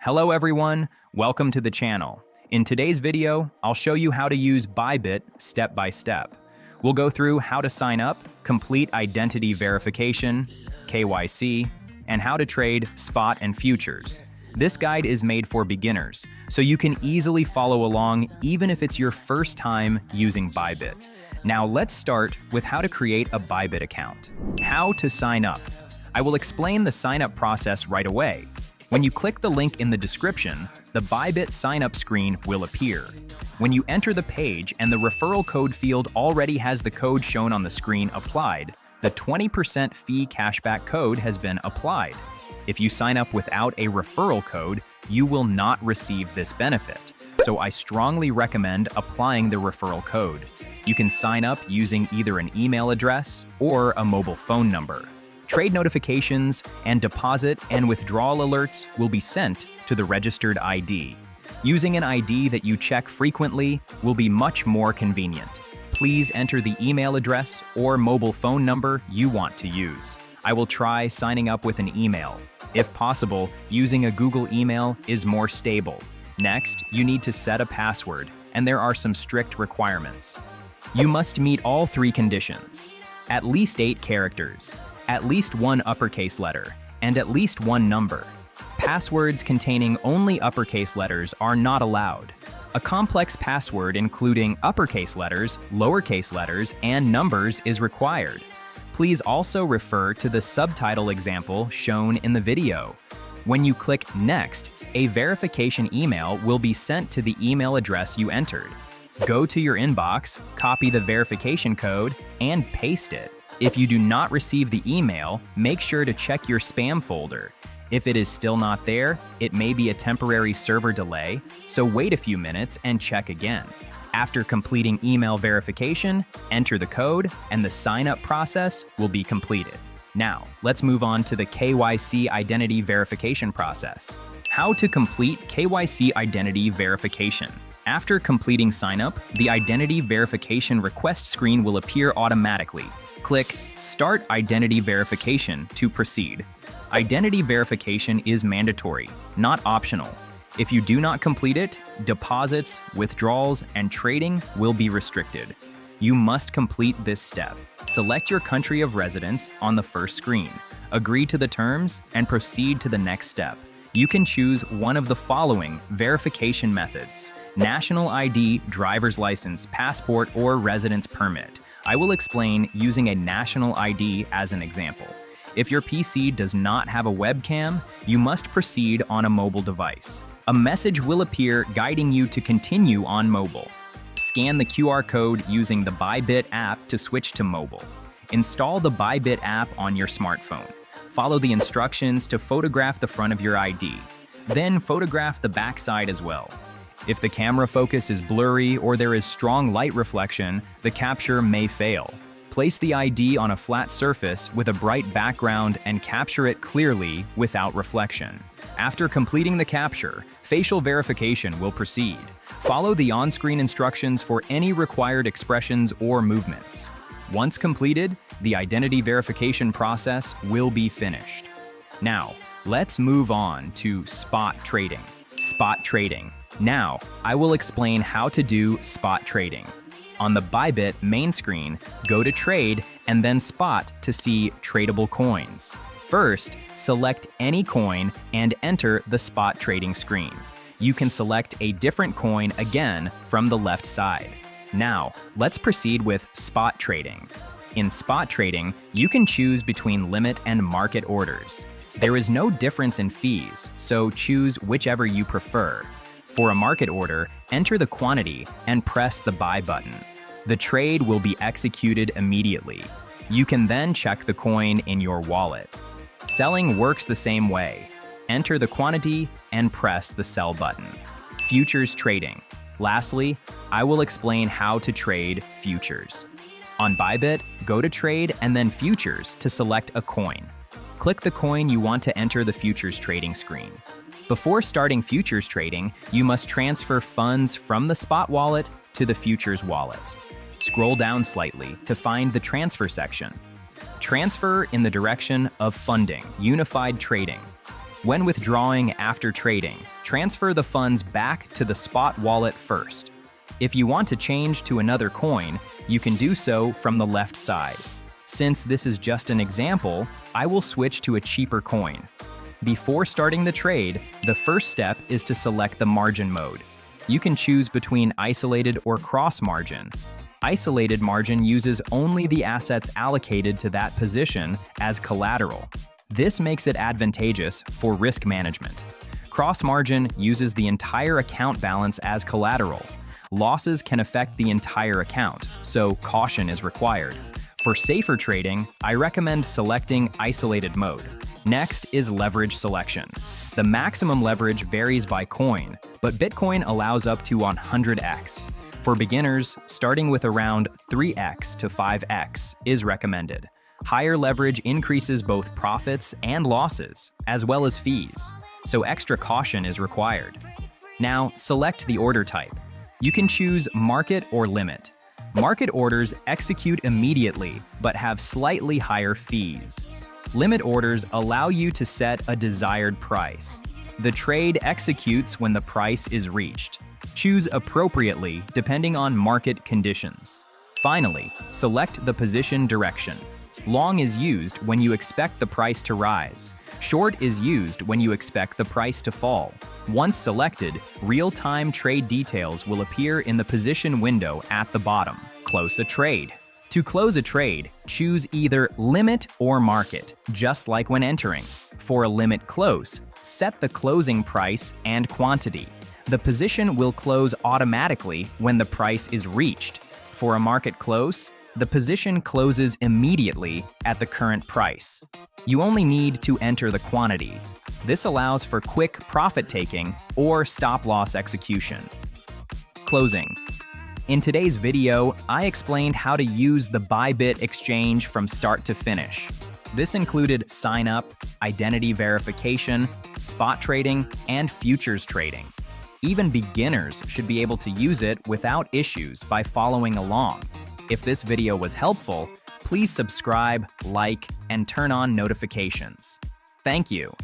Hello everyone, welcome to the channel. In today's video, I'll show you how to use Bybit step by step. We'll go through how to sign up, complete identity verification, KYC, and how to trade spot and futures. This guide is made for beginners, so you can easily follow along even if it's your first time using Bybit. Now let's start with how to create a Bybit account. How to sign up. I will explain the sign up process right away. When you click the link in the description, the Bybit sign-up screen will appear. When you enter the page and the referral code field already has the code shown on the screen applied, the 20% fee cashback code has been applied. If you sign up without a referral code, you will not receive this benefit. So I strongly recommend applying the referral code. You can sign up using either an email address or a mobile phone number. Trade notifications and deposit and withdrawal alerts will be sent to the registered ID. Using an ID that you check frequently will be much more convenient. Please enter the email address or mobile phone number you want to use. I will try signing up with an email. If possible, using a Google email is more stable. Next, you need to set a password, and there are some strict requirements. You must meet all three conditions: at least 8 characters, at least 1 uppercase letter, and at least 1 number. Passwords containing only uppercase letters are not allowed. A complex password including uppercase letters, lowercase letters, and numbers is required. Please also refer to the subtitle example shown in the video. When you click Next, a verification email will be sent to the email address you entered. Go to your inbox, copy the verification code, and paste it. If you do not receive the email, make sure to check your spam folder. If it is still not there, it may be a temporary server delay, so wait a few minutes and check again. After completing email verification, enter the code, and the sign-up process will be completed. Now, let's move on to the KYC identity verification process. How to complete KYC identity verification. After completing sign-up, the identity verification request screen will appear automatically. Click Start Identity Verification to proceed. Identity verification is mandatory, not optional. If you do not complete it, deposits, withdrawals, and trading will be restricted. You must complete this step. Select your country of residence on the first screen. Agree to the terms and proceed to the next step. You can choose one of the following verification methods: national ID, driver's license, passport, or residence permit. I will explain using a national ID as an example. If your PC does not have a webcam, you must proceed on a mobile device. A message will appear guiding you to continue on mobile. Scan the QR code using the Bybit app to switch to mobile. Install the Bybit app on your smartphone. Follow the instructions to photograph the front of your ID. Then photograph the back side as well. If the camera focus is blurry or there is strong light reflection, the capture may fail. Place the ID on a flat surface with a bright background and capture it clearly without reflection. After completing the capture, facial verification will proceed. Follow the on-screen instructions for any required expressions or movements. Once completed, the identity verification process will be finished. Now, let's move on to spot trading. Spot trading. Now, I will explain how to do spot trading. On the Bybit main screen, go to Trade and then Spot to see tradable coins. First, select any coin and enter the spot trading screen. You can select a different coin again from the left side. Now, let's proceed with spot trading. In spot trading, you can choose between limit and market orders. There is no difference in fees, so choose whichever you prefer. For a market order, enter the quantity and press the buy button. The trade will be executed immediately. You can then check the coin in your wallet. Selling works the same way. Enter the quantity and press the sell button. Futures trading. Lastly, I will explain how to trade futures. On Bybit, go to Trade and then Futures to select a coin. Click the coin you want to enter the futures trading screen. Before starting futures trading, you must transfer funds from the spot wallet to the futures wallet. Scroll down slightly to find the transfer section. Transfer in the direction of funding, unified trading. When withdrawing after trading, transfer the funds back to the spot wallet first. If you want to change to another coin, you can do so from the left side. Since this is just an example, I will switch to a cheaper coin. Before starting the trade, the first step is to select the margin mode. You can choose between isolated or cross margin. Isolated margin uses only the assets allocated to that position as collateral. This makes it advantageous for risk management. Cross margin uses the entire account balance as collateral. Losses can affect the entire account, so caution is required. For safer trading, I recommend selecting isolated mode. Next is leverage selection. The maximum leverage varies by coin, but Bitcoin allows up to 100x. For beginners, starting with around 3x to 5x is recommended. Higher leverage increases both profits and losses, as well as fees, so extra caution is required. Now, select the order type. You can choose market or limit. Market orders execute immediately, but have slightly higher fees. Limit orders allow you to set a desired price. The trade executes when the price is reached. Choose appropriately depending on market conditions. Finally, select the position direction. Long is used when you expect the price to rise. Short is used when you expect the price to fall. Once selected, real-time trade details will appear in the position window at the bottom. Close a trade. To close a trade, choose either limit or market, just like when entering. For a limit close, set the closing price and quantity. The position will close automatically when the price is reached. For a market close, the position closes immediately at the current price. You only need to enter the quantity. This allows for quick profit-taking or stop-loss execution. Closing. In today's video, I explained how to use the Bybit exchange from start to finish. This included sign-up, identity verification, spot trading, and futures trading. Even beginners should be able to use it without issues by following along. If this video was helpful, please subscribe, like, and turn on notifications. Thank you.